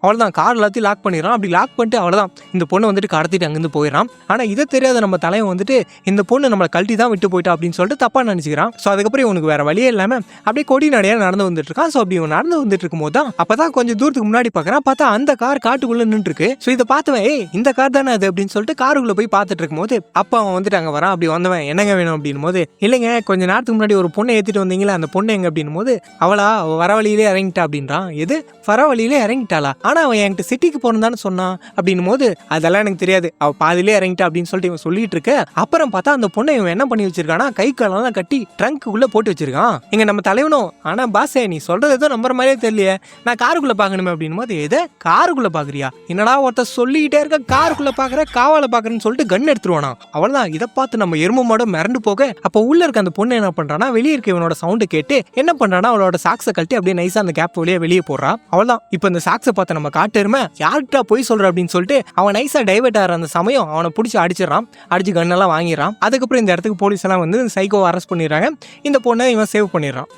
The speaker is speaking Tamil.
அவ்வளோதான் கார் எல்லாத்தையும் லாக் பண்ணிடுறான். அப்படி லாக் பண்ணிட்டு அவ்வளோதான் இந்த பொண்ணு வந்துட்டு கடத்திட்டு அங்கேருந்து போயிடறான். ஆனால் இதை தெரியாத நம்ம தலைவன் வந்துட்டு இந்த பொண்ணு நம்மளை கழட்டி தான் விட்டு போயிட்டா அப்படின்னு சொல்லிட்டு தப்பாக நினச்சிக்கிறான். ஸோ அதுக்கப்புறம் இவனுக்கு வேற வழியே இல்லாமல் அப்படியே கொடி நடையாக நடந்து வந்துட்டு இருக்கான். ஸோ அப்படி இவன் நடந்து வந்துட்டு இருக்கும் போது தான் அப்பதான் கொஞ்சம் தூரத்துக்கு முன்னாடி பார்க்குறான். பார்த்தா அந்த கார் காட்டுக்குள்ளே நின்று இருக்கு. ஸோ இதை பார்த்தவன் இந்த கார் தானே அது அப்படின்னு சொல்லிட்டு காருக்குள்ளே போய் பார்த்துட்டு இருக்கும்போது அப்போ அவன் வந்துட்டு அங்கே வரான். அப்படி வந்தவன் என்னங்க வேணும் அப்படின் போது இல்லைங்க கொஞ்ச நேரத்துக்கு முன்னாடி ஒரு பொண்ணை ஏற்றிட்டு வந்தீங்களா அந்த பொண்ணு எங்க அப்படின் போது அவள் வர வழியிலே இறங்கிட்டா அப்படின்றான். எது வர வழியிலே இறங்கிட்டாளா? ஆனால் அவன் என்கிட்ட சிட்டிக்கு போறதான்னு சொன்னான் அப்படின்னும் போது அதெல்லாம் எனக்கு தெரியாது, அவள் பாதிலே இறங்கிட்டா அப்படின்னு சொல்லிட்டு இவன் சொல்லிட்டு இருக்க. அப்புறம் பார்த்தா அந்த பொண்ணை இவன் என்ன பண்ணி வச்சிருக்கானா கை காலெல்லாம் கட்டி ட்ரங்க்குள்ள போட்டு வச்சிருக்கான். இங்க நம்ம தலைவனும் ஆனா பாசே நீ சொல்றது ஏதோ நம்புற மாதிரியே தெரியலையே, நான் காருக்குள்ள பாக்கணுமே அப்படின்னும் போது எதை காருக்குள்ள பாக்குறியா? என்னடா ஒருத்தர் சொல்லிக்கிட்டே இருக்க காருக்குள்ள பாக்குற காவால பாக்குறேன்னு சொல்லிட்டு கன் எடுத்துருவானா. அவ்வளவுதான். இதை பார்த்து நம்ம எரும மாட மிரண்டு போக அப்ப உள்ள இருக்க அந்த பொண்ணு என்ன பண்றானா வெளியே இருக்க இவனோட சவுண்டு கேட்டு என்ன பண்றானா அவளோட சாக்ஸை கழட்டி அப்படியே நைஸா அந்த கேப் வழியா வெளியே போடுறா. அவ்வளவுதான். இப்ப இந்த சாக்ஸை பார்த்து நம்ம காட்டுருமே யார்கிட்ட போய் சொல்ற அப்படின்னு சொல்லிட்டு அவன் நைஸா டைவர்ட் ஆகிற அந்த சமயம் அவனை பிடிச்சி அடிச்சிடறான். அடிச்சு கன்னெல்லாம் வாங்கிடுறான். அதுக்கப்புறம் இந்த இடத்துக்கு போலீஸ் எல்லாம் வந்து சைக்கோவை அரெஸ்ட் பண்ணிடுறாங்க. இந்த பொண்ணை இவன் சேவ் பண்ணிடுறான்.